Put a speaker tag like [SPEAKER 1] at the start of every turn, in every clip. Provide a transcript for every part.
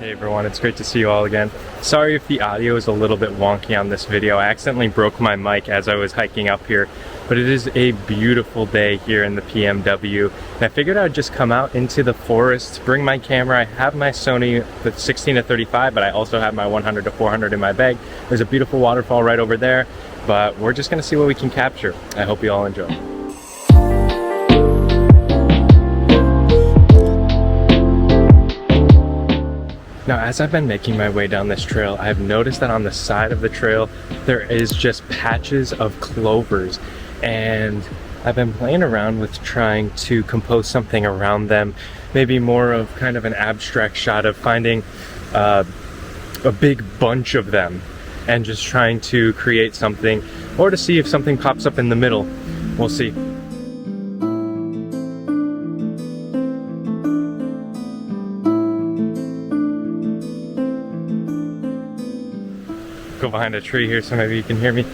[SPEAKER 1] Hey everyone, it's great to see you all again. Sorry if the audio is a little bit wonky on this video. I accidentally broke my mic as I was hiking up here, but it is a beautiful day here in the PMW. And I figured I'd just come out into the forest, bring my camera. I have my Sony with 16 to 35, but I also have my 100 to 400 in my bag. There's a beautiful waterfall right over there, but we're just gonna see what we can capture. I hope you all enjoy. Now, as I've been making my way down this trail, I've noticed that on the side of the trail, there is just patches of clovers. And I've been playing around with trying to compose something around them. Maybe more of kind of an abstract shot of finding a big bunch of them and just trying to create something, or to see if something pops up in the middle. We'll see. Go behind a tree here so maybe you can hear me.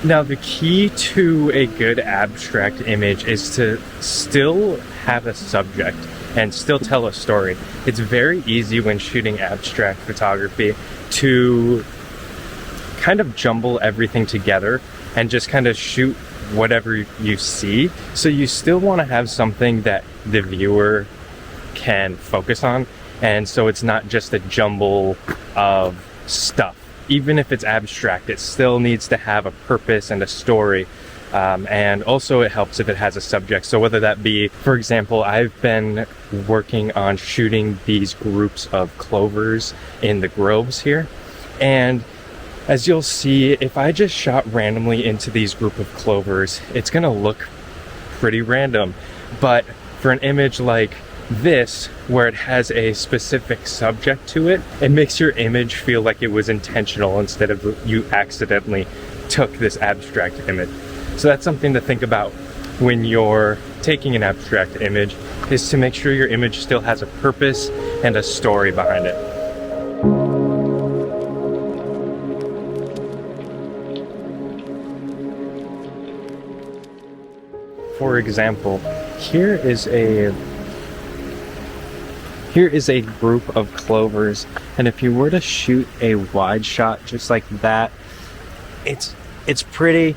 [SPEAKER 1] Now, the key to a good abstract image is to still have a subject and still tell a story. It's very easy when shooting abstract photography to kind of jumble everything together and just kind of shoot whatever you see. So you still want to have something that the viewer can focus on, and so it's not just a jumble of stuff. Even if it's abstract, it still needs to have a purpose and a story. And also it helps if it has a subject. So whether that be, for example, I've been working on shooting these groups of clovers in the groves here. And as you'll see, if I just shot randomly into these group of clovers, it's gonna look pretty random. But for an image like this, where it has a specific subject to it, it makes your image feel like it was intentional instead of you accidentally took this abstract image. So that's something to think about when you're taking an abstract image, is to make sure your image still has a purpose and a story behind it. For example, here is a group of clovers, and if you were to shoot a wide shot just like that, it's pretty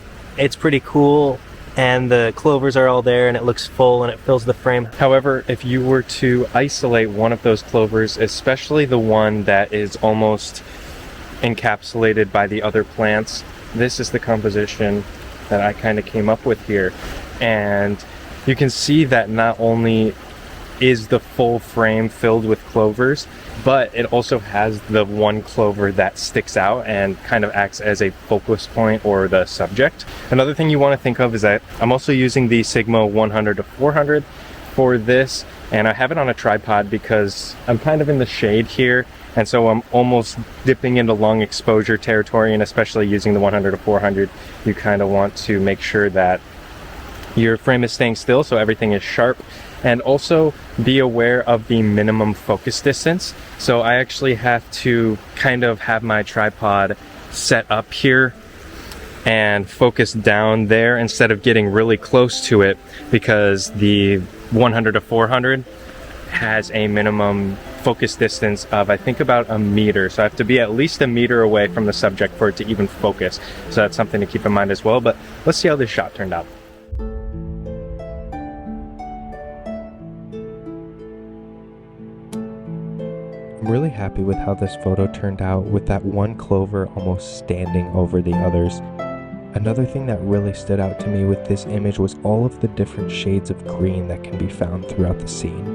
[SPEAKER 1] cool, and the clovers are all there and it looks full and it fills the frame. However, if you were to isolate one of those clovers, especially the one that is almost encapsulated by the other plants, this is the composition that I kind of came up with here. And you can see that not only is the full frame filled with clovers, but it also has the one clover that sticks out and kind of acts as a focus point or the subject. Another thing you want to think of is that I'm also using the Sigma 100 to 400 for this, and I have it on a tripod because I'm kind of in the shade here, and so I'm almost dipping into long exposure territory. And especially using the 100 to 400, you kind of want to make sure that your frame is staying still so everything is sharp. And also be aware of the minimum focus distance. So I actually have to kind of have my tripod set up here and focus down there instead of getting really close to it, because the 100 to 400 has a minimum focus distance of, I think, about a meter. So I have to be at least a meter away from the subject for it to even focus. So that's something to keep in mind as well. But let's see how this shot turned out.
[SPEAKER 2] I'm really happy with how this photo turned out, with that one clover almost standing over the others. Another thing that really stood out to me with this image was all of the different shades of green that can be found throughout the scene.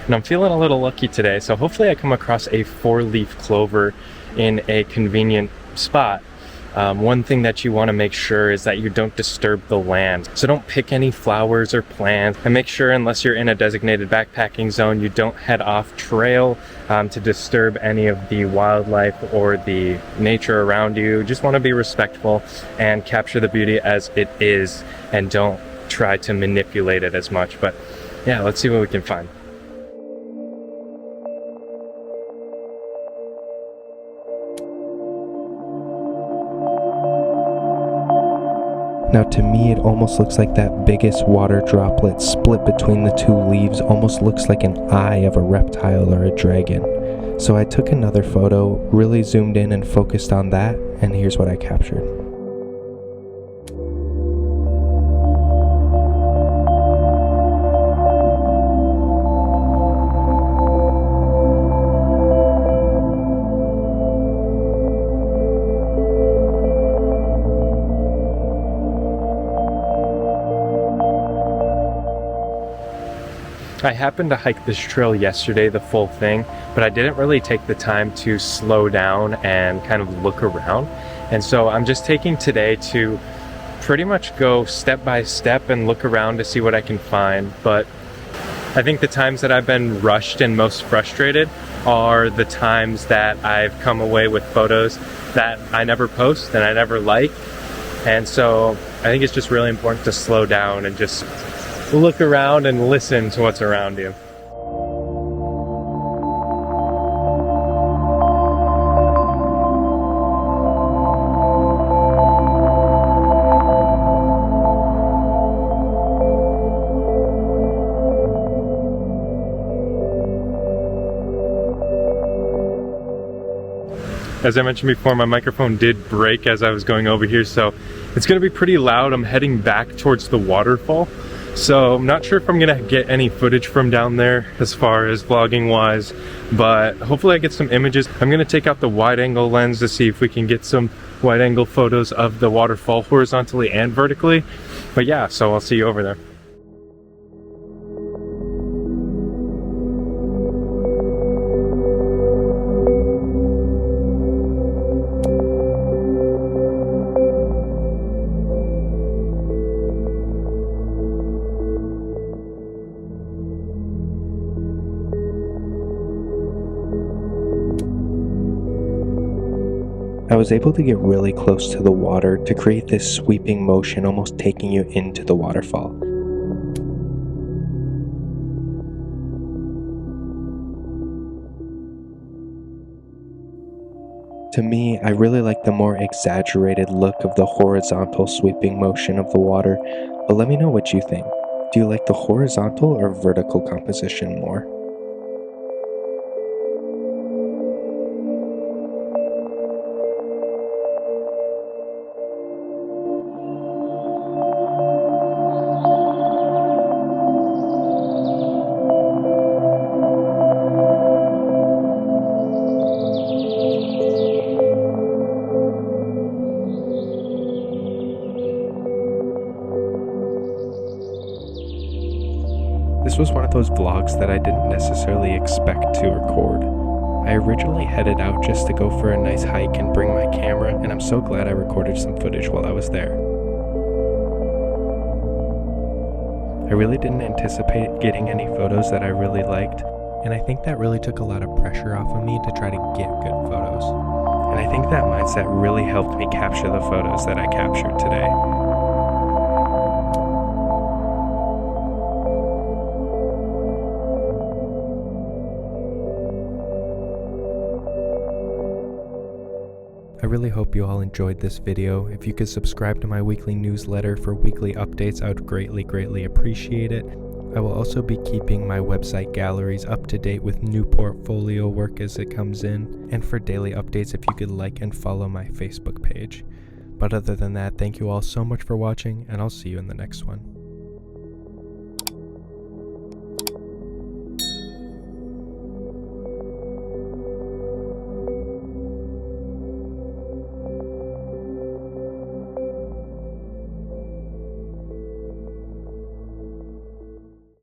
[SPEAKER 1] And I'm feeling a little lucky today, so hopefully I come across a 4-leaf clover in a convenient spot. One thing that you want to make sure is that you don't disturb the land. So don't pick any flowers or plants, and make sure, unless you're in a designated backpacking zone, you don't head off trail to disturb any of the wildlife or the nature around you. Just want to be respectful and capture the beauty as it is, and don't try to manipulate it as much. But yeah, let's see what we can find.
[SPEAKER 2] Now to me it almost looks like that biggest water droplet split between the two leaves almost looks like an eye of a reptile or a dragon. So I took another photo, really zoomed in and focused on that, and here's what I captured.
[SPEAKER 1] I happened to hike this trail yesterday, the full thing, but I didn't really take the time to slow down and kind of look around. And so I'm just taking today to pretty much go step by step and look around to see what I can find. But I think the times that I've been rushed and most frustrated are the times that I've come away with photos that I never post and I never like. And so I think it's just really important to slow down and just look around and listen to what's around you. As I mentioned before, my microphone did break as I was going over here, so it's going to be pretty loud. I'm heading back towards the waterfall. So I'm not sure if I'm gonna get any footage from down there as far as vlogging wise, but hopefully I get some images. I'm gonna take out the wide angle lens to see if we can get some wide angle photos of the waterfall horizontally and vertically. But yeah, so I'll see you over there.
[SPEAKER 2] I was able to get really close to the water to create this sweeping motion almost taking you into the waterfall. To me, I really like the more exaggerated look of the horizontal sweeping motion of the water, but let me know what you think. Do you like the horizontal or vertical composition more? This was one of those vlogs that I didn't necessarily expect to record. I originally headed out just to go for a nice hike and bring my camera, and I'm so glad I recorded some footage while I was there. I really didn't anticipate getting any photos that I really liked, and I think that really took a lot of pressure off of me to try to get good photos. And I think that mindset really helped me capture the photos that I captured today. I really hope you all enjoyed this video. If you could subscribe to my weekly newsletter for weekly updates, I would greatly appreciate it. I will also be keeping my website galleries up to date with new portfolio work as it comes in. And for daily updates, if you could like and follow my Facebook page. But other than that, thank you all so much for watching, and I'll see you in the next one.